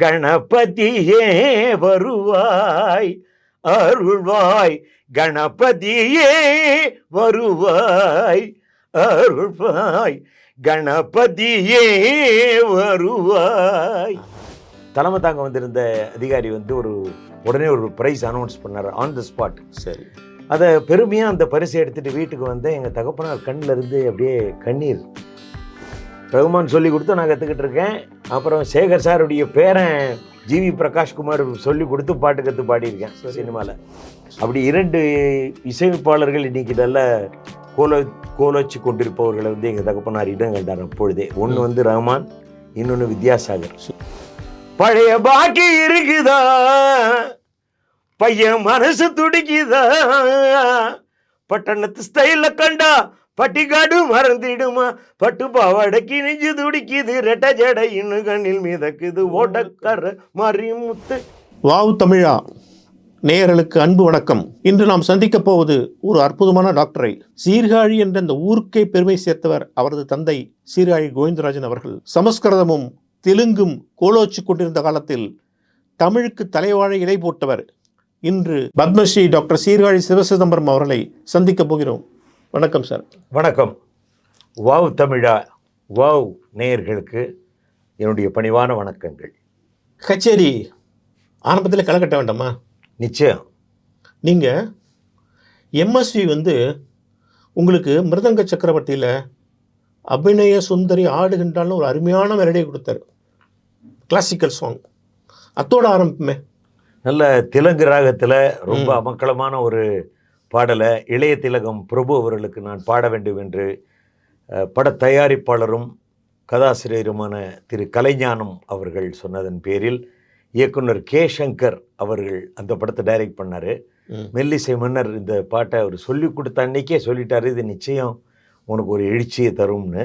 கணபதியே வருவாய் அருள்வாய், கணபதியே வருவாய் அருள்வாய், கணபதியே வருவாய். தலைமை தாங்க வந்திருந்த அதிகாரி வந்து உடனே ஒரு ப்ரைஸ் அனௌன்ஸ் பண்ணார் ஆன் த ஸ்பாட். சரி, அதை பெருமையாக அந்த பரிசை எடுத்துகிட்டு வீட்டுக்கு வந்தேன். எங்கள் தகப்பனார் கண்ணில் இருந்து அப்படியே கண்ணீர். ரகுமான் சொல்லி கொடுத்து நான் கற்றுக்கிட்டு இருக்கேன். அப்புறம் சேகர் சாருடைய பேரன் ஜிவி பிரகாஷ்குமார் சொல்லி கொடுத்து பாட்டு கற்று பாடியிருக்கேன் சினிமாவில். அப்படி 2 இசையமைப்பாளர்கள் இன்றைக்கி நல்ல கோலோச்சி கொண்டிருப்பவர்களை வந்து எங்கள் தகப்பனார் இடம் கண்டார் அப்பொழுதே. ஒன்று வந்து ரகுமான், இன்னொன்று வித்யாசாகர். பழைய பாக்கி இருக்குதா, பையன் மனசு துடிக்குதா, பட்டணத்து ஸ்டைல கண்டா பட்டிக்காடு மறந்திடுமா, பட்டு பாவாடைக்கு நெஞ்சு துடிக்குது, ரெட்ட ஜடை இன்னும் கண்ணில் மிதக்குது, ஓட்டக்கர மறிமுத்து. வாவ் தமிழா நேயர்களுக்கு அன்பு வணக்கம். இன்று நாம் சந்திக்க போவது ஒரு அற்புதமான டாக்டரை. சீர்காழி என்ற அந்த ஊருக்கே பெருமை சேர்த்தவர் அவரது தந்தை சீர்காழி கோவிந்தராஜன் அவர்கள். சமஸ்கிருதமும் தெலுங்கும் கோலோச்சு கொண்டிருந்த காலத்தில் தமிழுக்கு தலைவாழை இலை போட்டவர். இன்று பத்மஸ்ரீ டாக்டர் சீர்காழி சிவசிதம்பரம் அவர்களை சந்திக்க போகிறோம். வணக்கம் சார். வணக்கம். வாவ் தமிழா வாவ் நேயர்களுக்கு என்னுடைய பணிவான வணக்கங்கள். கச்சேரி ஆரம்பத்தில் களை கட்ட வேண்டாமா? நிச்சயம். நீங்கள் எம்எஸ்வி வந்து உங்களுக்கு மிருதங்க சக்கரவர்த்தியில் அபிநய சுந்தரி ஆடுகின்றாலும் ஒரு அருமையான மெலடியை கொடுத்தாரு, கிளாசிக்கல் சாங். அத்தோட ஆரம்பிப்புமே நல்ல தெலுங்கு ராகத்தில் ரொம்ப அமக்களமான ஒரு பாடலை இளைய திலகம் பிரபு அவர்களுக்கு நான் பாட வேண்டும் என்று பட தயாரிப்பாளரும் கதாசிரியருமான திரு கலைஞானம் அவர்கள் சொன்னதன் பேரில் இயக்குனர் கே சங்கர் அவர்கள் அந்த படத்தை டைரக்ட் பண்ணார். மெல்லிசை மன்னர் இந்த பாட்டை அவர் சொல்லி கொடுத்த அன்னைக்கே சொல்லிட்டார், இது நிச்சயம் உனக்கு ஒரு எழுச்சியை தரும்னு.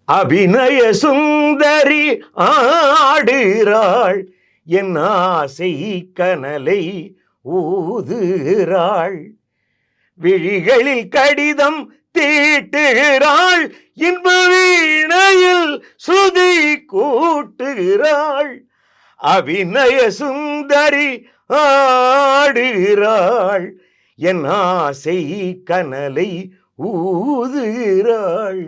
அபிநய சுந்தரி ஆடுகிறாள், என் ஆசை கனலை ஊதுகிறாள், விழிகளில் கடிதம் தீட்டுகிறாள், இன்ப வீணையில் சுதி கூட்டுகிறாள், அபிநய சுந்தரி ஆடுகிறாள், என் ஆசை கனலை ஊதுகிறாள்.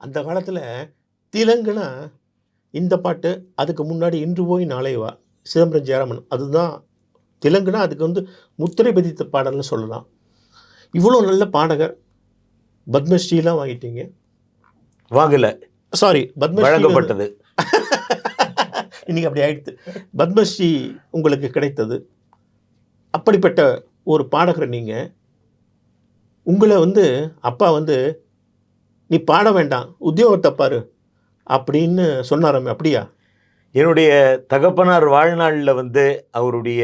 அந்த காலத்தில் தெலுங்குனா இந்த பாட்டு, அதுக்கு முன்னாடி இன்று போய் நாளை வா சிதம்பரம் ஜெயராமன், அதுதான் தெலுங்குனா அதுக்கு வந்து முத்திரை பதித்த பாடல்னு சொல்லலாம். இவ்வளோ நல்ல பாடகர், பத்மஸ்ரீலாம் வாங்கிட்டீங்க. வாங்கல, சாரி, பத்மஸ்ரீ வழங்கப்பட்டது. இன்னைக்கு அப்படி ஆயிடுத்து. பத்மஸ்ரீ உங்களுக்கு கிடைத்தது. அப்படிப்பட்ட ஒரு பாடகர் நீங்கள். உங்களை வந்து அப்பா வந்து நீ பாட வேண்டாம், உத்தியோகத்தை பாரு அப்படின்னு சொன்னாராமே, அப்படியா? என்னுடைய தகப்பனார் வாழ்நாளில் வந்து அவருடைய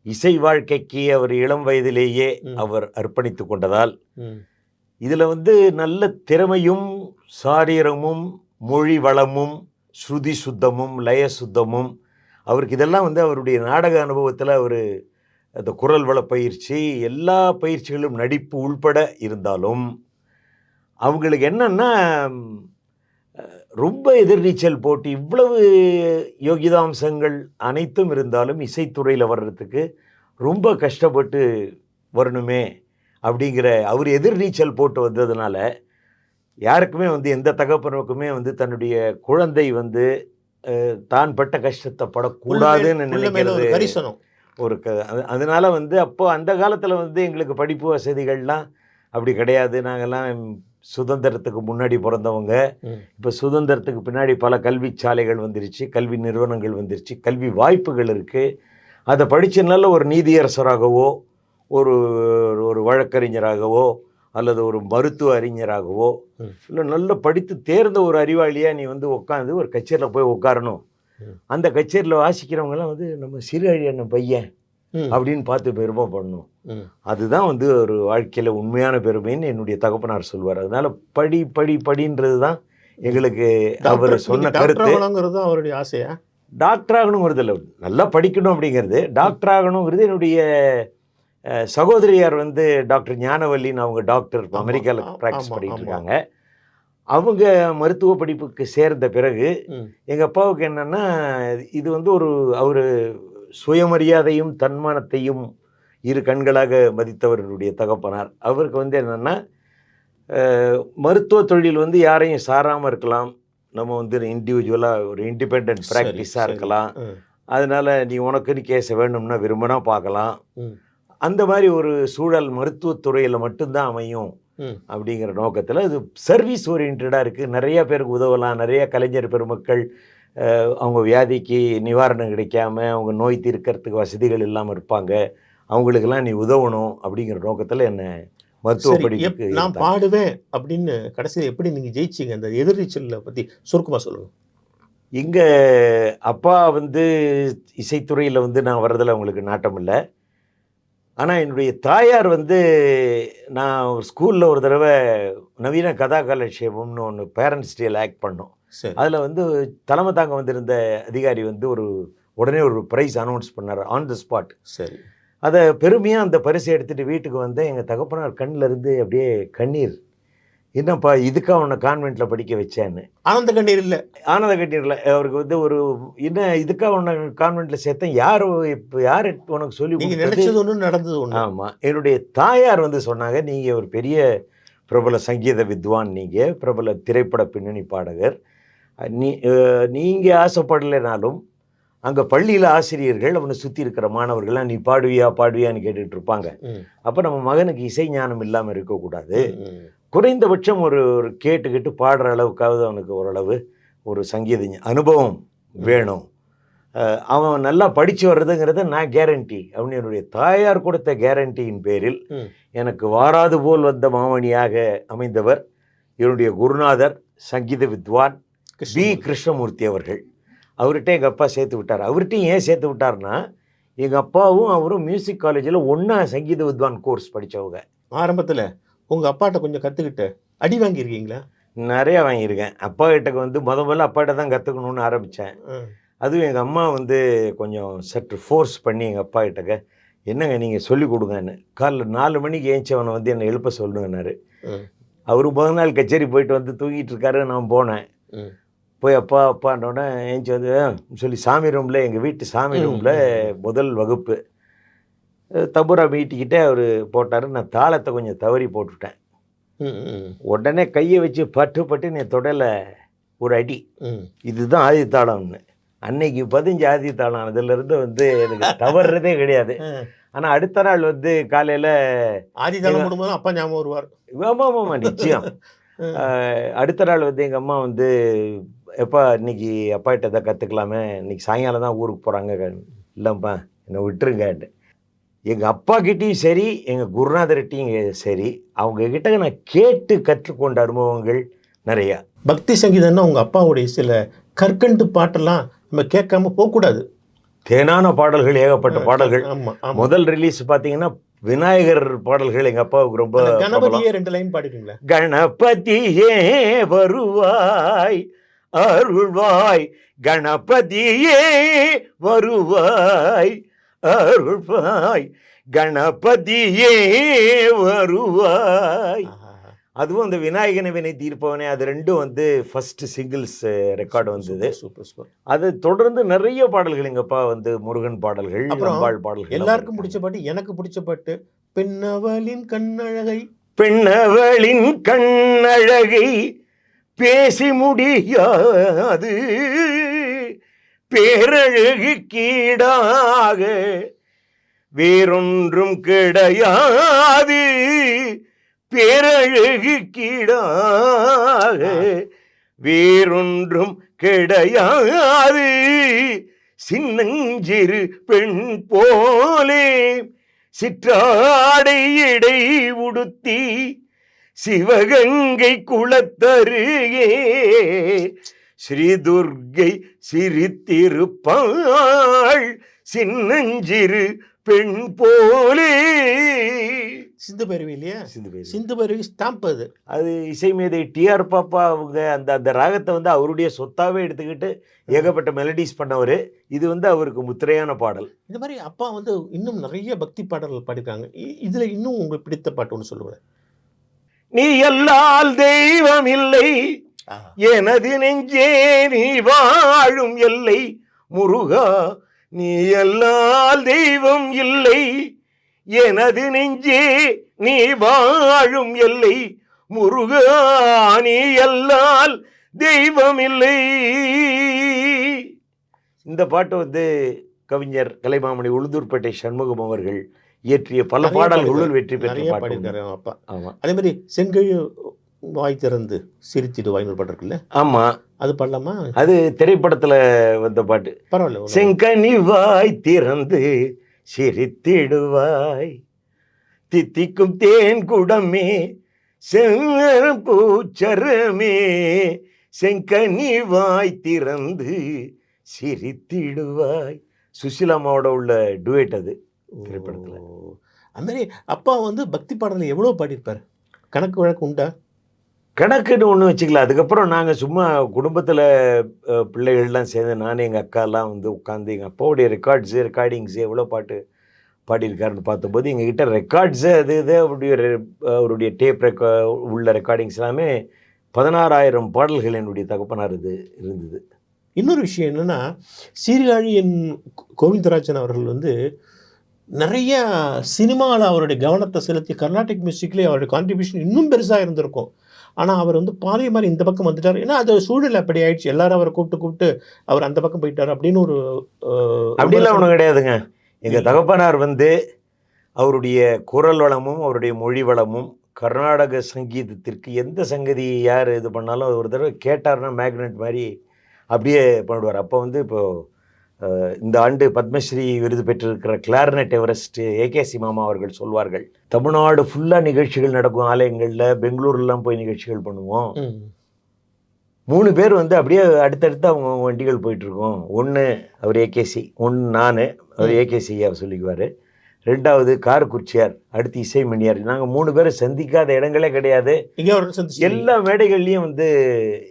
இசை வாழ்க்கைக்கு அவர் இளம் வயதிலேயே அவர் அர்ப்பணித்து கொண்டதால் இதில் வந்து நல்ல திறமையும் சாரீரமும் மொழி வளமும் ஸ்ருதி சுத்தமும் லய சுத்தமும் அவருக்கு இதெல்லாம் வந்து அவருடைய நாடக அனுபவத்தில் அவர் அந்த குரல் வள பயிற்சி எல்லா பயிற்சிகளும் நடிப்பு உள்பட இருந்தாலும் அவங்களுக்கு என்னன்னா ரொம்ப எதிர்நீச்சல் போட்டு இவ்வளவு யோகிதாம்சங்கள் அனைத்தும் இருந்தாலும் இசைத்துறையில் வர்றதுக்கு ரொம்ப கஷ்டப்பட்டு வரணுமே அப்படிங்கிற அவர் எதிர்நீச்சல் போட்டு வந்ததுனால யாருக்குமே வந்து எந்த தகப்பனுக்குமே வந்து தன்னுடைய குழந்தை வந்து தான் பட்ட கஷ்டத்தை படக்கூடாதுன்னு நினைக்கிறது ஒரு அதனால வந்து அப்போ அந்த காலத்தில் வந்து எங்களுக்கு படிப்பு வசதிகள்லாம் அப்படி கிடையாது. நாங்கள்லாம் சுதந்திரத்துக்கு முன்னாடி பிறந்தவங்க. இப்போ சுதந்திரத்துக்கு பின்னாடி பல கல்வி சாலைகள் வந்துருச்சு, கல்வி நிறுவனங்கள் வந்துருச்சு, கல்வி வாய்ப்புகள் இருக்குது. அதை படித்தனால ஒரு நீதியரசராகவோ ஒரு ஒரு வழக்கறிஞராகவோ அல்லது ஒரு மருத்துவ அறிஞராகவோ இல்லை நல்ல படித்து தேர்ந்த ஒரு அறிவாளியாக நீ வந்து உட்காந்து ஒரு கச்சேரியில் போய் உட்காரணும். அந்த கச்சேரியில் வாசிக்கிறவங்கலாம் வந்து நம்ம சீர்காழி அண்ணன் பையன் அப்படின்னு பார்த்து பெருமை பண்ணணும். அதுதான் வந்து ஒரு வாழ்க்கையில் உண்மையான பெருமைன்னு என்னுடைய தகப்பனார் சொல்வார். அதனால படி படி படின்றது தான் எங்களுக்கு அவர் சொன்ன கருத்து. அவருடைய ஆசையா டாக்டர் ஆகணுங்கிறது இல்லை, நல்லா படிக்கணும் அப்படிங்கிறது. டாக்டர் ஆகணுங்கிறது என்னுடைய சகோதரியார் வந்து டாக்டர் ஞானவல்லின்னு, அவங்க டாக்டர் அமெரிக்காவில் ப்ராக்டிஸ் பண்ணிட்டு இருக்காங்க. அவங்க மருத்துவ படிப்புக்கு சேர்ந்த பிறகு ம். எங்கள் அப்பாவுக்கு என்னென்னா இது வந்து அவர் சுயமரியாதையும் தன்மானத்தையும் இரு கண்களாக மதித்தவர்களுடைய தகப்பனார். அவருக்கு வந்து என்னென்னா மருத்துவ தொழில் வந்து யாரையும் சாராமல் இருக்கலாம், நம்ம வந்து இண்டிவிஜுவலாக ஒரு இண்டிபெண்ட் ப்ராக்டிஸாக சரி. இருக்கலாம், ம். அதனால் நீ உனக்குன்னு கேஸை வேணும்னா விரும்பினா பார்க்கலாம், ம். அந்த மாதிரி ஒரு சூழல் மருத்துவத்துறையில் மட்டும்தான் அமையும் ம். அப்படிங்கிற நோக்கத்தில் இது சர்வீஸ் ஓரியன்டாக இருக்குது. நிறைய பேருக்கு உதவலாம், நிறைய கலைஞர் பெருமக்கள் அவங்க வியாதிக்கு நிவாரணம் கிடைக்காம அவங்க நோய் தீர்க்கறதுக்கு வசதிகள் இல்லாமல் இருப்பாங்க, அவங்களுக்கெல்லாம் நீ உதவணும் அப்படிங்கிற நோக்கத்தில் என்ன மருத்துவ சரி, படிப்புக்கு நான் எடுத்தாங்க. பாடுவேன் அப்படின்னு கடைசியில் எப்படி நீங்க ஜெயிச்சீங்க? அந்த எதிர்நீச்சலை பத்தி சுருக்கமா சொல்லுங்க. இங்கே அப்பா வந்து இசைத்துறையில் வந்து நான் வர்றதில் அவங்களுக்கு நாட்டம் இல்லை. ஆனால் என்னுடைய தாயார் வந்து நான் ஸ்கூலில் ஒரு தடவை நவீன கதா கலட்சேபம்னு ஒன்று பேரண்ட்ஸ் டேல ஆக்ட் பண்ணோம். சரி. அதில் வந்து தலைமை தாங்க வந்திருந்த அதிகாரி வந்து உடனே ஒரு ப்ரைஸ் அனௌன்ஸ் பண்ணார் ஆன் த ஸ்பாட். சரி. அதை பெருமையாக அந்த பரிசை எடுத்துகிட்டு வீட்டுக்கு வந்தேன். எங்கள் தகப்பனார் கண்ணில் இருந்து அப்படியே கண்ணீர். என்னப்பா இதுக்காக உன்னை கான்வெண்ட்டில் படிக்க வச்சேன்னு. ஆனந்த கண்ணீர் இல்ல. ஆனந்த கண்ணீரில் அவருக்கு வந்து என்ன இதுக்காக உன்னை கான்வெண்ட்டில் சேர்த்தேன், யார் உனக்கு சொல்லி நீங்க கொடுத்தது? நினைச்சது ஒண்ணு, நடந்தது ஒண்ணு. ஆமாம், என்னுடைய தாயார் வந்து சொன்னாங்க, நீங்கள் ஒரு பெரிய பிரபல சங்கீத வித்வான், நீங்கள் பிரபல திரைப்பட பின்னணி பாடகர், நீங்கள் ஆசைப்படலைனாலும் அங்கே பள்ளியில் ஆசிரியர்கள் அவனை சுற்றி இருக்கிற மாணவர்கள்லாம் நீ பாடுவியான்னு கேட்டுட்டு இருப்பாங்க. ம். அப்போ நம்ம மகனுக்கு இசை ஞானம் இல்லாமல் இருக்கக்கூடாது, ம். குறைந்தபட்சம் ஒரு கேட்டு பாடுற அளவுக்காவது அவனுக்கு ஓரளவு ஒரு சங்கீத அனுபவம் வேணும், அவன் நல்லா படித்து வர்றதுங்கிறத நான் கேரண்டி அப்படின்னு என்னுடைய தாயார் கொடுத்த கேரண்டியின் பேரில் எனக்கு வாராது போல் வந்த மாமணியாக அமைந்தவர் என்னுடைய குருநாதர் சங்கீத வித்வான் பி கிருஷ்ணமூர்த்தி அவர்கள். அவர்கிட்ட எங்கள் அப்பா சேர்த்து விட்டார். அவர்கிட்டையும் ஏன் சேர்த்து விட்டார்னா, எங்கள் அப்பாவும் அவரும் மியூசிக் காலேஜில் ஒன்றா சங்கீத வித்வான் கோர்ஸ் படித்தவங்க. ஆரம்பத்தில் உங்கள் அப்பாட்ட கொஞ்சம் கற்றுக்கிட்டு அடி வாங்கியிருக்கீங்களா? நிறையா வாங்கியிருக்கேன். அப்பா கிட்ட வந்து முதல்ல அப்பாட்ட தான் கற்றுக்கணுன்னு ஆரம்பித்தேன். அதுவும் எங்கள் அம்மா வந்து கொஞ்சம் சற்று ஃபோர்ஸ் பண்ணி எங்கள் அப்பா கிட்டக்க என்னங்க நீங்கள் சொல்லிக் கொடுங்கன்னு. காலைல 4 மணிக்கு ஏஞ்சி வந்து என்னை எழுப்ப சொல்லுங்கன்னாரு. அவர் முதல் நாள் கச்சேரி போயிட்டு வந்து தூங்கிட்டு இருக்காரு. நான் போனேன். போய் அப்பான்னோடனே ஏஞ்சி வந்து சொல்லி சாமி ரூமில், எங்கள் வீட்டு சாமி ரூமில் முதல் வகுப்பு தபுரா மீட்டிக்கிட்டே அவர் போட்டார். நான் தாளத்தை கொஞ்சம் தவறி போட்டுவிட்டேன். உடனே கையை வச்சு பட்டு என் தொடையில் ஒரு அடி. இதுதான் ஆதி தாளம்னு. அன்னைக்கு 15 ஆதி தாளம். அதிலிருந்து வந்து எனக்கு தவறுறதே கிடையாது. ஆனால் அடுத்த நாள் வந்து காலையில் ஆதி தாளம் போடும்போது அப்பா ஞாபகம் வருவார். ஆமாம் நிச்சயம். அடுத்த நாள் வந்து எங்கள் அம்மா வந்து எப்பா இன்னைக்கு அப்பா கிட்ட தான் கற்றுக்கலாமே, இன்னைக்கு சாயங்காலம் தான் ஊருக்கு போகிறாங்க. இல்லைப்பா என்னை விட்டுருங்கன்னு. எங்கள் அப்பா கிட்டேயும் சரி எங்கள் குருநாதர்கிட்டையும் சரி அவங்கக்கிட்ட நான் கேட்டு கற்றுக்கொண்ட அனுபவங்கள் நிறையா. பக்தி சங்கீதம்னா உங்கள் அப்பாவுடைய சில கற்கண்டு பாட்டெல்லாம் நம்ம கேட்காம போகக்கூடாது. தேனான பாடல்கள், ஏகப்பட்ட பாடல்கள். முதல் ரிலீஸ் பார்த்தீங்கன்னா விநாயகர் பாடல்கள் எங்கள் அப்பாவுக்கு ரொம்ப. கணபதியே 2 லைன் பாடிட்டீங்களா? கணபதியே வருவாய் அருள்வாய், கணபதியே வருவாய் அருள்வாய், கணபதியே வருவாய். அதுவும் அந்த விநாயகனை வினை தீர்ப்பவனே, அது ரெண்டும் வந்து ஃபர்ஸ்ட் சிங்கிள்ஸ் ரெக்கார்டு வந்தது. சூப்பர். அது தொடர்ந்து நிறைய பாடல்கள் எங்கள் அப்பா வந்து முருகன் பாடல்கள், அம்பாள் பாடல்கள். எல்லாருக்கும் பிடிச்ச பாட்டு, எனக்கு பிடிச்ச பாட்டு பெண்ணவளின் கண்ணழகை. பெண்ணவளின் கண்ணழகை பேசி முடியாது, பேரழகு கீடாக வேறொன்றும் கிடையாது, பேரழகு கீடாக வேறொன்றும் கிடையாது, சின்னஞ்சிறு பெண் போலே சிற்றாடை இடை உடுத்தி சிவகங்கை குளத்தருகே ஸ்ரீதுர்கை சிரித்திருப்பாள், சின்னஞ்சிறு பெண் போலே. சிந்து பைரவி இல்லையா? சிந்து சிந்து பைரவி ஸ்டாம்ப். அது இசை மேதை டிஆர் பாப்பா அவங்க அந்த ராகத்தை வந்து அவருடைய சொத்தாவே எடுத்துக்கிட்டு ஏகப்பட்ட மெலடிஸ் பண்ணவர். இது வந்து அவருக்கு முத்திரையான பாடல். இந்த மாதிரி அப்பா வந்து இன்னும் நிறைய பக்தி பாடல்கள் பாடிருக்காங்க. இதுல இன்னும் உங்களுக்கு பிடித்த பாட்டு ஒன்று சொல்லுவேன். நீ அல்லால் தெய்வம் இல்லை, எனது நெஞ்சே நீ வாழும் எல்லை, முருகா நீ அல்லால் தெய்வம் இல்லை, எனது நெஞ்சே நீ வாழும் எல்லை, முருகா நீ அல்லால் தெய்வம் இல்லை. இந்த பாட்டு வந்து கவிஞர் கலைமாமணி உளுந்தூர்பேட்டை சண்முகம் அவர்கள் இயற்றிய பல பாடல்களுள் வெற்றி பெற்ற பாட்டு. அப்பா. ஆமா. அதே மாதிரி செங்கழி வாய் திறந்து சிரித்திடுவாய் பாட்டு இருக்குல்ல, ஆமா, அது பாடலாமா? அது திரைப்படத்துல வந்த பாட்டு. பரவாயில்ல. செங்கனி வாய் திறந்து சிரித்திடுவாய், தித்திக்கும் தேன் குடமே செம்பூச்சரமே, செங்கனி வாய் திறந்து சிரித்திடுவாய். சுசிலாமாவோட உள்ள டுவேட் அது திரைப்படத்துல. அந்த மாதிரி அப்பா வந்து பக்தி பாடலை எவ்வளோ பாடியிருப்பார்? கணக்கு வழக்கு உண்டா? கணக்குன்னு ஒன்று வச்சுக்கல. அதுக்கப்புறம் நாங்கள் சும்மா குடும்பத்தில் பிள்ளைகள்லாம் சேர்ந்து நானும் எங்கள் அக்காலாம் வந்து உட்காந்து எங்கள் அப்பாவுடைய ரெக்கார்டிங்ஸு எவ்வளோ பாட்டு பாடியிருக்காருன்னு பார்த்தபோது எங்ககிட்ட ரெக்கார்ட்ஸு அது இது அவருடைய டேப் உள்ள ரெக்கார்டிங்ஸ் எல்லாமே 16,000 பாடல்கள் என்னுடைய தகப்பனார் இது இருந்தது. இன்னொரு விஷயம் என்னென்னா, சீர்காழி கோவிந்தராஜன் அவர்கள் வந்து நிறைய சினிமாவில் அவருடைய கவனத்தை செலுத்தி கர்நாடிக் மியூசிக்லேயே அவருடைய கான்ட்ரிபியூஷன் இன்னும் பெருசாக இருந்திருக்கும். ஆனால் அவர் வந்து பாதை மாதிரி இந்த பக்கம் வந்துட்டார். ஏன்னா அது சூழல் அப்படி ஆயிடுச்சு. எல்லாரும் அவரை கூப்பிட்டு அவர் அந்த பக்கம் போயிட்டார் அப்படின்னு ஒரு அப்படிலாம் ஒன்றும் கிடையாதுங்க. எங்கள் தகப்பனார் வந்து அவருடைய குரல் வளமும் அவருடைய மொழி வளமும் கர்நாடக சங்கீதத்திற்கு எந்த சங்கதி யார் இது பண்ணாலும் ஒரு தடவை கேட்டார்னா மேக்னெட் மாதிரி அப்படியே பண்ணிடுவார். அப்போ வந்து இப்போது இந்த ஆண்டு பத்மஸ்ரீ விருது பெற்றிருக்கிற கிளார்னட் எவரெஸ்ட் ஏகேசி மாமா அவர்கள் சொல்வார்கள், தமிழ்நாடு ஃபுல்லாக நிகழ்ச்சிகள் நடக்கும் ஆலயங்களில், பெங்களூர்லாம் போய் நிகழ்ச்சிகள் பண்ணுவோம். 3 பேர் வந்து அப்படியே அடுத்தடுத்து அவங்க வண்டிகள் போயிட்டுருக்கோம். ஒன்று அவர் ஏகேசி, ஒன்று நான், அவர் ஏகேசி அவர் சொல்லிக்குவார். 2வது காரக்குறிச்சியார், அடுத்து இசைமணியார். நாங்கள் 3 பேரை சந்திக்காத இடங்களே கிடையாது. எல்லா மேடைகள்லையும் வந்து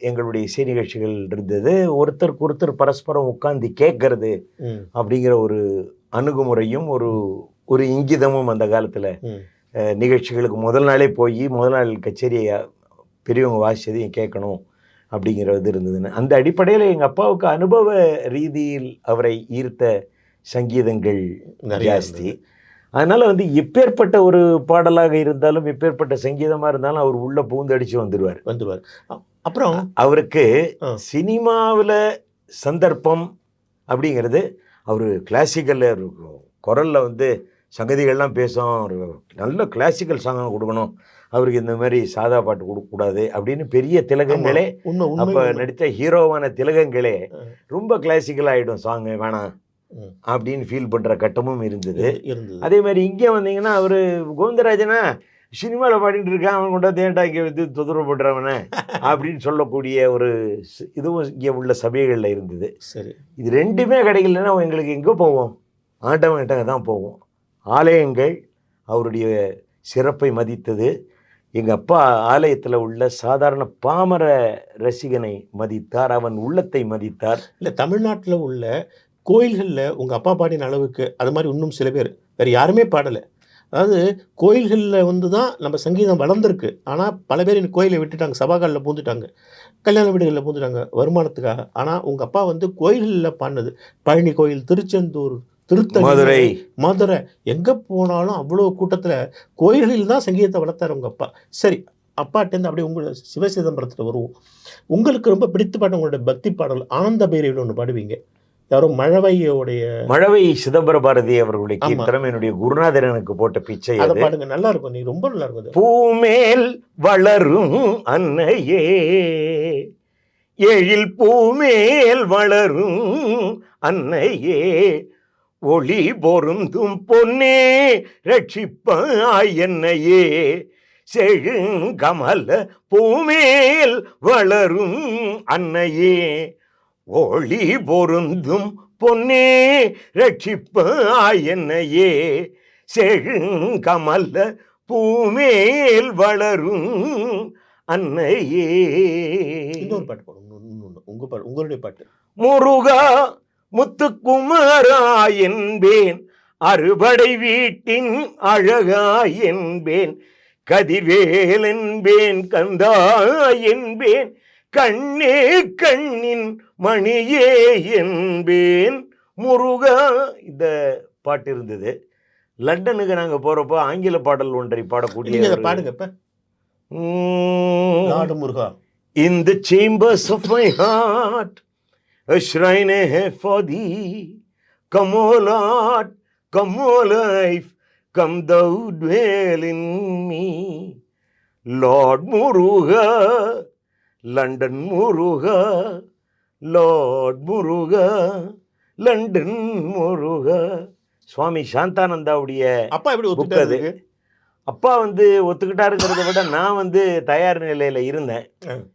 எங்களுடைய இசை நிகழ்ச்சிகள் இருந்தது. ஒருத்தருக்கு ஒருத்தர் பரஸ்பரம் உட்கார்ந்து கேட்கறது அப்படிங்கிற ஒரு அணுகுமுறையும் ஒரு இங்கிதமும் அந்த காலத்தில் நிகழ்ச்சிகளுக்கு முதல் நாளே போய் முதல் நாள் கச்சேரியை பெரியவங்க வாசிச்சதையும் கேட்கணும் அப்படிங்கிறது இருந்ததுன்னு. அந்த அடிப்படையில் எங்கள் அப்பாவுக்கு அனுபவ ரீதியில் அவரை ஈர்த்த சங்கீதங்கள் ஜாஸ்தி. அதனால் வந்து எப்பேற்பட்ட ஒரு பாடலாக இருந்தாலும் எப்பேற்பட்ட சங்கீதமாக இருந்தாலும் அவர் உள்ளே பூந்தடிச்சு வந்துடுவார். அப்புறம் அவருக்கு சினிமாவில் சந்தர்ப்பம் அப்படிங்கிறது, அவர் கிளாசிக்கலில் இருக்கும் குரலில் வந்து சங்கதிகள்லாம் பேசும், ஒரு நல்ல கிளாசிக்கல் சாங்காக கொடுக்கணும், அவருக்கு இந்த மாதிரி சாதா பாட்டு கொடுக்கக்கூடாது அப்படின்னு பெரிய திலகங்களே, அப்போ நடித்த ஹீரோவான திலகங்களே ரொம்ப கிளாசிக்கல் ஆகிடும் சாங்கு வேணாம் அப்படின்னு ஃபீல் பண்ணுற கட்டமும் இருந்தது. அதே மாதிரி இங்கே வந்தீங்கன்னா அவர் கோவிந்தராஜனா சினிமாவில் பாடிட்டு இருக்கான், அவன் கொண்டா தேண்டா இங்கே வந்து தொந்தரவு பண்ணுறவன அப்படின்னு சொல்லக்கூடிய ஒரு இதுவும் இங்கே உள்ள சபைகளில் இருந்தது. சரி, இது ரெண்டுமே கிடைக்கலன்னா எங்களுக்கு எங்கே போவோம்? ஆண்டவன்கிட்ட தான் போவோம். ஆலயங்கள் அவருடைய சிறப்பை மதித்தது. எங்கள் அப்பா ஆலயத்தில் உள்ள சாதாரண பாமர ரசிகனை மதித்தார், அவன் உள்ளத்தை மதித்தார். இல்லை, தமிழ்நாட்டில் உள்ள கோயில்களில் உங்கள் அப்பா பாடின அளவுக்கு அது மாதிரி இன்னும் சில பேர் வேறு யாருமே பாடலை. அதாவது கோயில்களில் வந்து தான் நம்ம சங்கீதம் வளர்ந்துருக்கு. ஆனால் பல பேர் இந்த கோயிலை விட்டுட்டாங்க, சபாக்களில் பூந்துட்டாங்க, கல்யாண வீடுகளில் பூந்துட்டாங்க வருமானத்துக்காக. ஆனால் உங்கள் அப்பா வந்து கோயில்களில் பாடினது, பழனி கோயில், திருச்செந்தூர், திருத்தணி, மதுரை, எங்கே போனாலும் அவ்வளோ கூட்டத்தில் கோயில்களில் தான் சங்கீதத்தை வளர்த்தார் உங்கள் அப்பா. சரி, அப்பாட்டேருந்து அப்படியே உங்களை சிவசிதம்பரத்தில் வருவோம். உங்களுக்கு ரொம்ப பிடித்த பாட்டு உங்களுடைய பக்தி பாடல் ஆனந்த பைரவியில் ஒன்று பாடுவீங்க. யாரும் மழவை சிதம்பர பாரதி அவர்களுடைய கீர்த்தனம் என்னுடைய குருநாதர் எனக்கு போட்ட பிச்சை. அதை பாடுங்க, நல்லா இருக்கும், நீ ரொம்ப நல்லா இருக்கும். பூமேல் வளரும் அன்னையே, எழில் பூமேல் வளரும் அன்னையே, ஒளி பொருந்தும் பொன்னே ரட்சிப்பாய் என்னையே, செழுங்கமல பூமேல் வளரும் அன்னையே, ஒளி பொருந்தும் பொன்னே ரட்சிப்பாய் என்னையே, செழுங்கமல பூமேல் வளரும் அன்னையே. இன்னொரு பாட்டு பாடு, உங்களுடைய பாட்டு. முருகா முத்துக்குமாரா என்பேன், அறுபடை வீட்டின் அழகா என்பேன், கதிர்வேல் என்பேன், கந்தா என்பேன், கண்ணே கண்ணின் மணியே என்பேன், முருகா. இந்த பாட்டு இருந்தது. லண்டனுக்கு நாங்கள் போகிறப்போ ஆங்கில பாடல் ஒன்றை பாடக்கூடிய பாடுங்க இப்ப. நாடு முருகா. In the chambers of my heart, a shrine I have for thee. Come, O Lord, come, O life, come thou dwell in me. Lord Muruga, London Muruga, Lord Muruga, London Muruga. சுவாமி சாந்தானந்தாவுடைய அப்பா எப்படி book அது. ஒத்துக்கிட்டாரு? அப்பா வந்து ஒத்துக்கிட்டாருங்கிறத விட நான் வந்து தயார் நிலையில இருந்தேன்.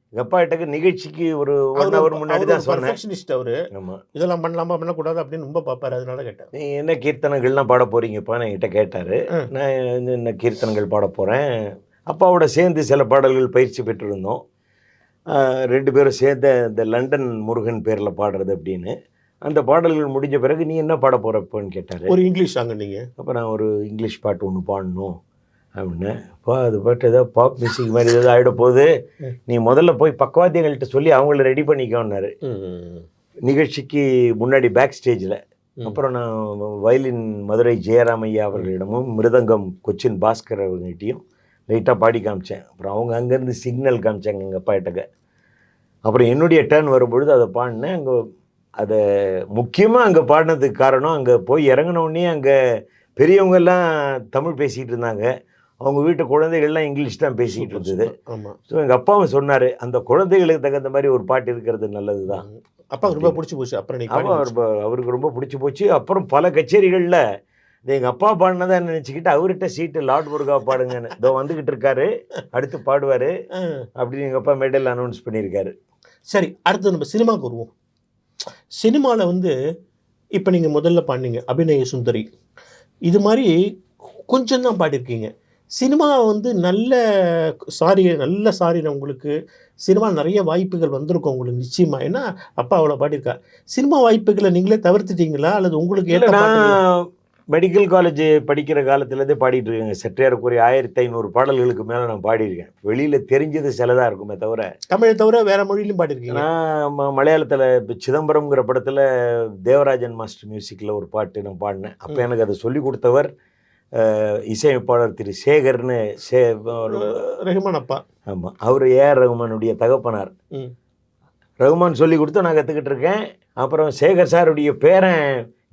எங்கள் அப்பா கிட்ட நிகழ்ச்சிக்கு ஒரு 1 hour முன்னாடி தான் சொன்னேன். பெர்ஃபெக்ஷனிஸ்ட் அவரு. ஆமா, இதெல்லாம் பண்ணலாமா பண்ணக்கூடாது அப்படின்னு ரொம்ப பார்ப்பாரு. அதனால கேட்டேன். நீ என்ன கீர்த்தனைகள்லாம் பாட போறீங்கப்பான்னு என்கிட்ட கேட்டாரு. நான் வந்து என்ன கீர்த்தனைகள் பாட போறேன். அப்பாவோட சேர்ந்து சில பாடல்கள் பயிற்சி பெற்றிருந்தோம். 2 பேரும் சேர்ந்து இந்த லண்டன் முருகன் பேரில் பாடுறது அப்படின்னு. அந்த பாடல்கள் முடிஞ்ச பிறகு நீ என்ன பாட போறப்பன்னு கேட்டார். ஒரு இங்கிலீஷ் சாங் நீங்கள். அப்போ நான் ஒரு இங்கிலீஷ் பாட்டு ஒன்று பாடணும் அப்படின்னு. இப்போ அது பாட்டு ஏதோ பாப் மியூசிக் மாதிரி ஏதாவது ஆகிட போகுது, நீ முதல்ல போய் பக்கவாத்தியங்கள்கிட்ட சொல்லி அவங்கள ரெடி பண்ணிக்கோன்னாரு. நிகழ்ச்சிக்கு முன்னாடி பேக் ஸ்டேஜில். அப்புறம் நான் வயலின் மதுரை ஜெயராமையா அவர்களிடமும் மிருதங்கம் கொச்சின் பாஸ்கர் அவர்கிட்டையும் லைட்டாக பாடி காமிச்சேன். அப்புறம் அவங்க அங்கேருந்து சிக்னல் காமிச்சாங்க எங்கள் அப்பா கிட்டக்க. அப்புறம் என்னுடைய டேர்ன் வரும்பொழுது அதை பாடினேன். அங்கே அதை முக்கியமாக அங்கே பாடினதுக்கு காரணம், அங்கே போய் இறங்கினோடனே அங்கே பெரியவங்கெல்லாம் தமிழ் பேசிகிட்டு இருந்தாங்க, அவங்க வீட்டு குழந்தைகள்லாம் இங்கிலீஷ் தான் பேசிக்கிட்டு இருந்தது. ஸோ எங்கள் அப்பாவும் சொன்னார், அந்த குழந்தைகளுக்கு தகுந்த மாதிரி ஒரு பாட்டு இருக்கிறது நல்லது தான். அப்பாவுக்கு ரொம்ப பிடிச்சி போச்சு. அப்புறம் அவருக்கு ரொம்ப பிடிச்சி போச்சு. அப்புறம் பல கச்சேரிகளில் எங்கள் அப்பா பாடினதை நினச்சிக்கிட்டு அவர்கிட்ட சீட்டு லார்ட் முருகா பாடுங்கன்னு இதோ வந்துக்கிட்டு இருக்காரு, அடுத்து பாடுவார் அப்படின்னு எங்கள் அப்பா மேடையில் அனௌன்ஸ் பண்ணியிருக்காரு. சரி, அடுத்து நம்ம சினிமாவுக்கு வருவோம். சினிமாவில் வந்து இப்போ நீங்கள் முதல்ல பாடினீங்க அபிநய சுந்தரி, இது மாதிரி கொஞ்சம் தான் பாடியிருக்கீங்க. சினிமா வந்து நல்ல சாரி உங்களுக்கு சினிமா நிறைய வாய்ப்புகள் வந்திருக்கும் உங்களுக்கு நிச்சயமாக. ஏன்னா அப்பா அவ்வளோ பாடியிருக்கா. சினிமா வாய்ப்புகளை நீங்களே தவிர்த்துட்டீங்களா அல்லது உங்களுக்கு ஏற்ற? மெடிக்கல் காலேஜ் படிக்கிற காலத்துலேருந்தே பாடிட்டு இருக்கேங்க. சற்றேறக்குறைய 1500 பாடல்களுக்கு மேலே நான் பாடியிருக்கேன். வெளியில் தெரிஞ்சது சிலதாக இருக்குமே தவிர, தமிழை தவிர வேறு மொழியிலும் பாடியிருக்கேன். நான் மலையாளத்தில் இப்போ சிதம்பரம்ங்கிற படத்தில் தேவராஜன் மாஸ்டர் மியூசிக்கில் ஒரு பாட்டு நான் பாடினேன். அப்போ எனக்கு அதை சொல்லி கொடுத்தவர் இசையமைப்பாளர் திரு சேகர்னு ரஹ்மான் அப்பா. ஆமாம், அவர் ஏஆர் ரஹ்மானுடைய தகப்பனார். ரஹ்மான் சொல்லி கொடுத்து நான் கற்றுக்கிட்டு இருக்கேன். அப்புறம் சேகர் சாருடைய பேரன்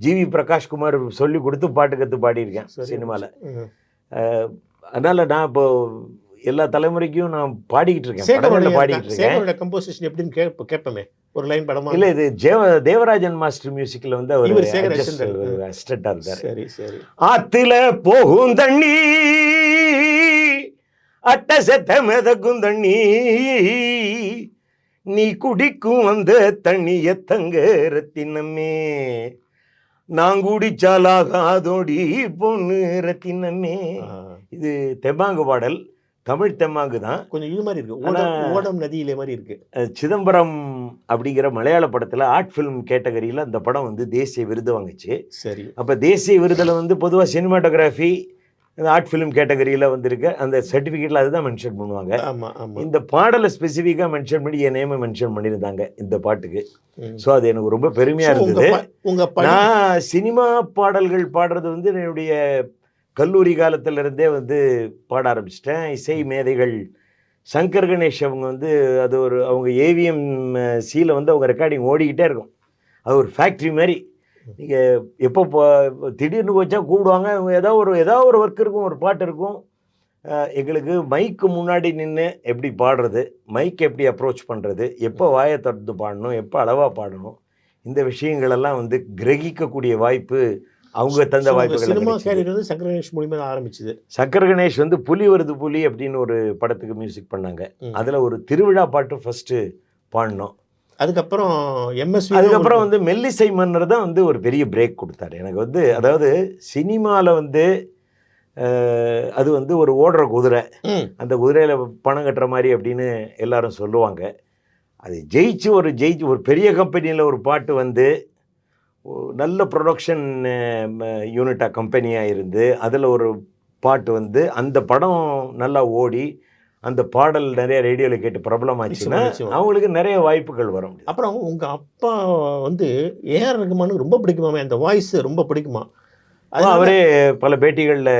ஜிவி பிரகாஷ்குமார் சொல்லி கொடுத்து பாட்டு கற்று பாடியிருக்கேன் சினிமாவில். அதனால் நான் இப்போ எல்லா தலைமுறைக்கும் நான் பாடிக்கிட்டு இருக்கேன், பாடிக்கிட்டு இருக்கேன். கம்போசிஷன் எப்படின்னு கேட்போமே, ஒரு லைன் படமா? இல்லை, இது தேவராஜன் மாஸ்டர் மியூசிக்கில் வந்து அவர் அசிஸ்டண்டாக இருந்தார். சரி சரி. ஆத்துல போகும் தண்ணி அட்ட செத்த மிதக்கும் தண்ணி, நீ குடிக்கும் அந்த தண்ணிய தங்க ரத்தினமே, நான் குடிச்சாலாகாதோடி பொண்ணு ரத்தினமே. இது தெம்மாங்கு பாடல், தமிழ் தெம்மாங்கு தான். கொஞ்சம் இது மாதிரி இருக்கு, ஓடம் நதியிலே மாதிரி இருக்கு. சிதம்பரம் அப்படிங்கிற மலையாள படத்தில் ஆர்ட் ஃபிலிம் கேட்டகரியில் அந்த படம் வந்து தேசிய விருது வாங்குச்சு. சரி. அப்போ தேசிய விருதில் வந்து பொதுவாக சினிமாட்டோகிராஃபி ஆர்ட் ஃபிலிம் கேட்டகரியில் வந்திருக்க அந்த சர்டிஃபிகேட்டில் அதுதான் மென்ஷன் பண்ணுவாங்க. இந்த பாடலை ஸ்பெசிஃபிக்காக மென்ஷன் பண்ணி என் நேமை மென்ஷன் பண்ணியிருந்தாங்க இந்த பாட்டுக்கு. ஸோ அது எனக்கு ரொம்ப பெருமையாக இருந்தது. நான் சினிமா பாடல்கள் பாடுறது வந்து என்னுடைய கல்லூரி காலத்திலிருந்தே வந்து பாட ஆரம்பிச்சிட்டேன். இசை மேதைகள் சங்கர் கணேஷ் அவங்க வந்து அது அவங்க ஏவிஎம் சியில் வந்து அவங்க ரெக்கார்டிங் ஓடிக்கிட்டே இருக்கும். அது ஒரு ஃபேக்ட்ரி மாதிரி. நீங்கள் எப்போ திடீர்னு வச்சா கூப்பிடுவாங்க. ஏதாவது ஒரு ஒர்க் இருக்கும், ஒரு பாட்டு இருக்கும். எங்களுக்கு மைக்கு முன்னாடி நின்று எப்படி பாடுறது, மைக் எப்படி அப்ரோச் பண்ணுறது, எப்போ வாயை திறந்து பாடணும், எப்போ அளவாக பாடணும், இந்த விஷயங்களெல்லாம் வந்து கிரகிக்கக்கூடிய வாய்ப்பு அவங்க தந்த வாய்ப்புகள். சினிமா கேரியர் வந்து சங்கர் கணேஷ் மூலியமாக ஆரம்பிச்சது. சங்கர் கணேஷ் வந்து புலி வருது புலி அப்படின்னு ஒரு படத்துக்கு மியூசிக் பண்ணாங்க. அதில் ஒரு திருவிழா பாட்டு ஃபஸ்ட்டு பாடினோம். அதுக்கப்புறம் எம்எஸ்வி, அதுக்கப்புறம் வந்து மெல்லிசை மன்னர் தான் வந்து ஒரு பெரிய பிரேக் கொடுத்தாரு எனக்கு வந்து. அதாவது சினிமாவில் வந்து அது வந்து ஒரு ஓடுற குதிரை, அந்த குதிரையில் பணம் கட்டுற மாதிரி அப்படின்னு எல்லாரும் சொல்லுவாங்க. அது ஜெயிச்சு ஒரு பெரிய கம்பெனியில் ஒரு பாட்டு வந்து நல்ல ப்ரொடக்ஷன் யூனிட்டாக கம்பெனியாக இருந்து அதில் ஒரு பாட்டு வந்து அந்த படம் நல்லா ஓடி அந்த பாடல் நிறைய ரேடியோவில் கேட்டு பிரபலமாச்சுன்னா நிச்சயமா. அவங்களுக்கு நிறைய வாய்ப்புகள் வரும். அப்புறம் உங்கள் அப்பா வந்து ஏஆர் ரகுமானுக்கு ரொம்ப பிடிக்குமாமே, அந்த வாய்ஸ் ரொம்ப பிடிக்குமா? அவரே பல பேட்டிகளில்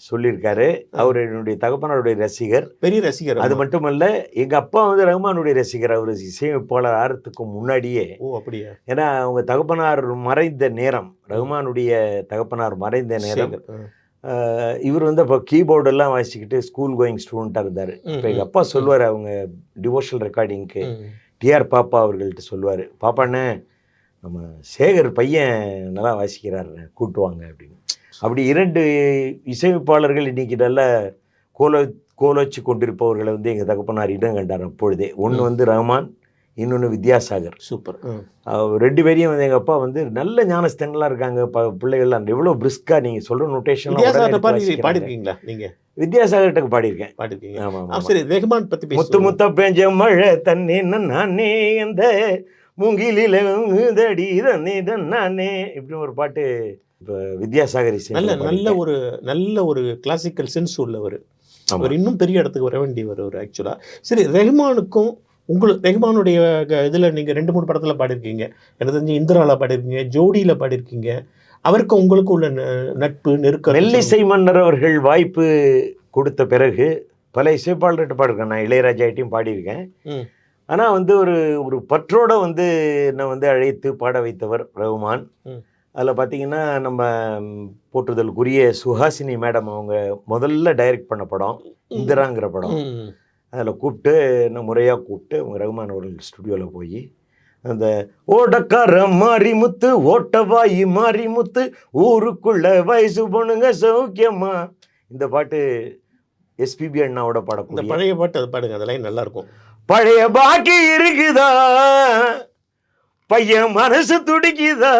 சொல்லியிருக்காரு. அவர் என்னுடைய தகப்பனாருடைய ரசிகர், பெரிய ரசிகர். அது மட்டுமல்ல எங்கள் அப்பா வந்து ரகுமானுடைய ரசிகர். அவர் இசையமைப்பாளர் ஆகிறதுக்கு முன்னாடியே. ஓ அப்படியா? ஏன்னா அவங்க தகப்பனார் மறைந்த நேரம், ரகுமானுடைய தகப்பனார் மறைந்த நேரம், இவர் வந்து அப்போ கீபோர்டெல்லாம் வாசிச்சுக்கிட்டு ஸ்கூல் கோயிங் ஸ்டூடெண்ட்டாக இருந்தார். இப்போ எங்கள் அப்பா சொல்லுவார், அவங்க டிவோஷனல் ரெக்கார்டிங்க்கு டிஆர் பாப்பா அவர்கள்ட்ட சொல்லுவார், பாப்பாண்ணே நம்ம சேகர் பையன் நல்லா வாசிக்கிறார், கூட்டுவாங்க அப்படின்னு. அப்படி 2 இசையமைப்பாளர்கள் இன்றைக்கி நல்ல கோலோச்சு கொண்டிருப்பவர்களை வந்து எங்கள் தகப்பனார் இடம் கண்டார் அப்பொழுதே. ஒன்று வந்து ரஹ்மான், இன்னொன்று வித்யாசாகர். சூப்பர். 2 பேரையும் வந்து எங்கள் அப்பா வந்து நல்ல ஞானஸ்தன்லாம் இருக்காங்க, பிள்ளைகள்லாம் எவ்வளோ பிரிஸ்காக நீங்கள் சொல்கிற நோட்டேஷன். பாடிருக்கீங்களா நீங்கள்? வித்யாசாகர்கிட்ட பாடியிருக்கேன். பாடிருக்கீங்க. ஆமாம். சரி, ரஹ்மான் பற்றி முத்து முத்த பேஞ்ச மழை தண்ணி நானே அந்த மூங்கிலில தடி தண்ணி நானே இப்படி ஒரு பாட்டு இப்போ வித்யாசாகர் இசை. நல்ல ஒரு கிளாசிக்கல் சென்ஸ் உள்ளவர். அவர் இன்னும் பெரிய இடத்துக்கு வர வேண்டியவர் அவர் ஆக்சுவலாக. சரி, ரஹ்மானுக்கும் ரஹ்மானுடைய இதில் நீங்கள் 2-3 படத்தில் பாடிருக்கீங்க. எனக்கு தெரிஞ்சு இந்திராவில் பாடிருக்கீங்க, ஜோடியில் பாடிருக்கீங்க. அவருக்கு உங்களுக்கு உள்ள நட்பு நெருக்கம். மெல்லிசை மன்னர் அவர்கள் வாய்ப்பு கொடுத்த பிறகு பல இசைப்பாளர்கிட்ட பாடிருக்கேன். நான் இளையராஜாட்டையும் பாடியிருக்கேன். ஆனால் வந்து ஒரு பற்றோட வந்து என்னை வந்து அழைத்து பாட வைத்தவர் ரகுமான். அதில் பார்த்தீங்கன்னா நம்ம போற்றுதலுக்குரிய சுஹாசினி மேடம் அவங்க முதல்ல டைரக்ட் பண்ண படம் இந்திராங்கிற படம். அதில் கூப்பிட்டு என்ன முறையாக கூப்பிட்டு அவங்க ரகுமான் அவர்கள் ஸ்டுடியோவில் போய் அந்த ஓடக்கார மாரிமுத்து ஓட்டவாயி மாரிமுத்து ஊருக்குள்ள வயசு பொண்ணுங்க சௌக்கியமா, இந்த பாட்டு எஸ்பிபி அண்ணாவோட பாடக்கூடிய பழைய பாட்டு. அது பாடுங்க, அதெல்லாம் நல்லா இருக்கும். பழைய பாக்கி இருக்குதா, பையன் மனசு துடிக்குதா,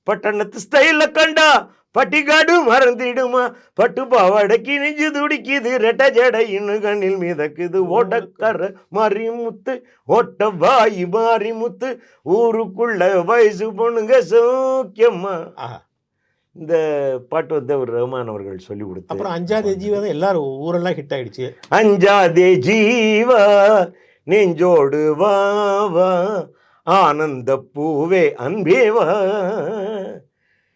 பட்டணத்து ஸ்டைல கண்டா பட்டிக்காடு மறந்திடுமா, பட்டு பாவாடைக்கு நெஞ்சு துடிக்குது, ரெட்ட ஜடை இன்னும் கண்ணில் மிதக்குது, ஓட்டக்கார மாரிமுத்து ஓட்ட வாயி மாரிமுத்து ஊருக்குள்ள வயசு பொண்ணுங்க சௌக்கியமா. இந்த பாட்டு வந்து ஒரு ரஹ்மான் அவர்கள் சொல்லி கொடுத்து. அப்புறம் அஞ்சாதே ஜீவா தான் எல்லாரும் ஊரெல்லாம் ஹிட் ஆயிடுச்சு. அஞ்சாதே ஜீவா நெஞ்சோடு வா வா ஆனந்த பூவே அன்பேவா,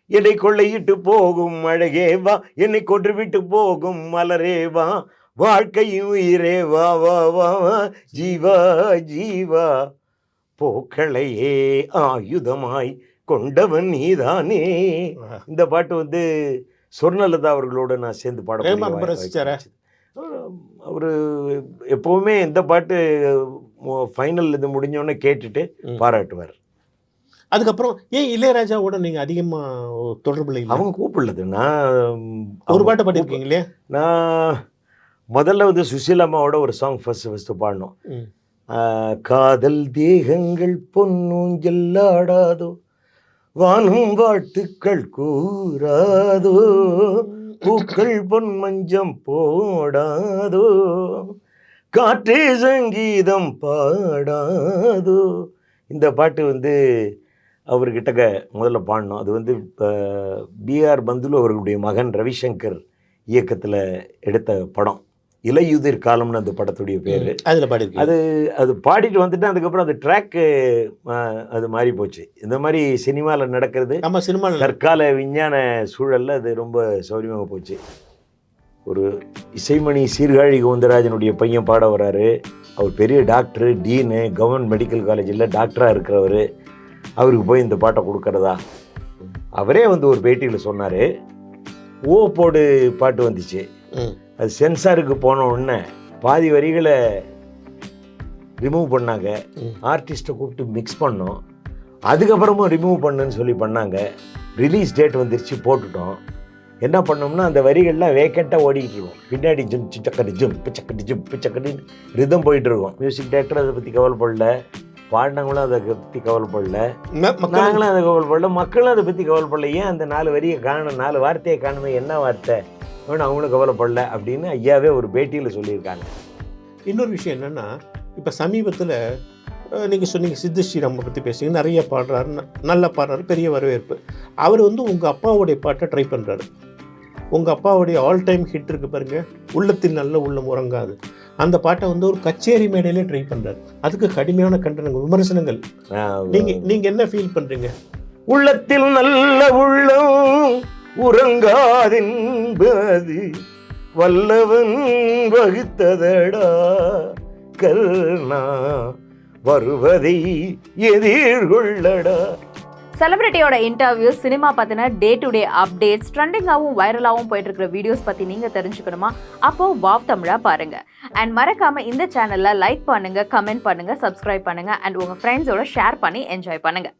என்னை கொள்ளையிட்டு போகும் அழகே வா, என்னை கொன்று விட்டு போகும் மலரே வா, வாழ்க்கையும் உயிரே வா வா வா ஜீவா ஜீவா, போக்களையே ஆயுதமாய் கொண்டவன் நீதானே. இந்த பாட்டு வந்து சொர்ணலதா அவர்களோட நான் சேர்ந்து பாட. அவர் எப்பவுமே இந்த பாட்டு ஃபைனல் இது முடிஞ்சோடனே கேட்டுட்டு பாராட்டுவார். அதுக்கப்புறம் ஏன் இளையராஜாவோட நீங்கள் அதிகமாக தொடர்பு? அவங்க கூப்பிடலது. நான் ஒரு பாட்டை பாடிருக்கீங்க இல்லையா? நான் முதல்ல வந்து சுசீலாமாவோட ஒரு சாங் ஃபஸ்ட்டு பாடினோம். காதல் தேகங்கள் பொன்னூஞ்சல்லாடாதோ, வானும் வாழ்த்துக்கள் கூறாதோ, பூக்கள் பொன் மஞ்சம் போடாதோ, காற்றே சங்கீதம் பாடாதோ. இந்த பாட்டு வந்து அவர்கிட்ட முதல்ல பாடினோம். அது வந்து பிஆர் பந்துலு அவர்களுடைய மகன் ரவிசங்கர் இயக்கத்தில் எடுத்த படம். இலையுதிர் காலம்னு அந்த படத்துடைய பேர். அதில் பாடி அது பாடிட்டு வந்துட்டு அதுக்கப்புறம் அந்த ட்ராக்கு அது மாறி போச்சு. இந்த மாதிரி சினிமாவில் நடக்கிறது, நம்ம சினிமாவில் தற்கால விஞ்ஞான சூழலில் அது ரொம்ப சௌரியமாக போச்சு. ஒரு இசைமணி சீர்காழி கோவிந்தராஜனுடைய பையன் பாட வராரு. அவர் பெரிய டாக்டரு, டீனு, கவர்மெண்ட் மெடிக்கல் காலேஜில் டாக்டராக இருக்கிறவர். அவருக்கு போய் இந்த பாட்டை கொடுக்கறதா? அவரே வந்து ஒரு பேட்டியில் சொன்னார். ஓ போடு பாட்டு வந்துச்சு, அது சென்சாருக்கு போன உடனே பாதி வரிகளை ரிமூவ் பண்ணாங்க. ஆர்டிஸ்ட்டை கூப்பிட்டு மிக்ஸ் பண்ணோம். அதுக்கப்புறமும் ரிமூவ் பண்ணுன்னு சொல்லி பண்ணாங்க. ரிலீஸ் டேட் வந்துருச்சு, போட்டுட்டோம். என்ன பண்ணோம்னா அந்த வரிகள்லாம் வேக்கண்ட்டாக ஓடிக்கிட்டு இருக்கும். பின்னாடி ஜிம் சிச்சக்கடி ஜிம் பிச்சக்கடி ஜிம் பிச்சக்கடின்னு ரிதம் போயிட்டு இருக்கும். மியூசிக் டேரக்டர் அதை பற்றி கவலைப்படல, பாடினவங்களும் அதை பற்றி கவலைப்படல, நாங்களும் அதை கவலைப்படல, மக்களும் அதை பற்றி கவலைப்படல. ஏன் அந்த 4 வரியை காணும், 4 வார்த்தையை காணுமே, என்ன வார்த்தை வேணும், அவங்களும் கவலைப்படல அப்படின்னு ஐயாவே ஒரு பேட்டியில் சொல்லியிருக்காங்க. இன்னொரு விஷயம் என்னென்னா, இப்போ சமீபத்தில் நீங்கள் சொன்னீங்க சித்து ஸ்ரீராமை பற்றி பேசுங்க, நிறைய பாடுறாரு, நல்லா பாடுறாரு, பெரிய வரவேற்பு. அவர் வந்து உங்கள் அப்பாவுடைய பாட்டை ட்ரை பண்ணுறாரு. உங்கள் அப்பாவுடைய ஆல் டைம் ஹிட் இருக்கு பாருங்க, உள்ளத்தில் நல்ல உள்ளம் உறங்காது. அந்த பாட்டை வந்து ஒரு கச்சேரி மேடையிலே ட்ரை பண்ணுறாரு. அதுக்கு கடுமையான கண்டனங்கள், விமர்சனங்கள். நீங்கள் என்ன ஃபீல் பண்ணுறீங்க? உள்ளத்தில் நல்ல உள்ளம் உறங்காதென்பது வல்லவன் வகுத்ததடா கல்னா, வருவதை எதிர்கொள்ளடா. செலிபிரிட்டியோட இன்டர்வியூஸ், சினிமா பற்றின டே டு டே அப்டேட்ஸ், ட்ரெண்டிங்காகவும் வைரலாகவும் போயிட்டு இருக்கிற வீடியோஸ் பற்றி நீங்கள் தெரிஞ்சுக்கணுமா? அப்போ வாவ் தமிழா பாருங்க. அண்ட் மறக்காம இந்த சேனலில் லைக் பண்ணுங்க, கமெண்ட் பண்ணுங்க, சப்ஸ்கிரைப் பண்ணுங்க, அண்ட் உங்கள் ஃப்ரெண்ட்ஸோட ஷேர் பண்ணி என்ஜாய் பண்ணுங்க.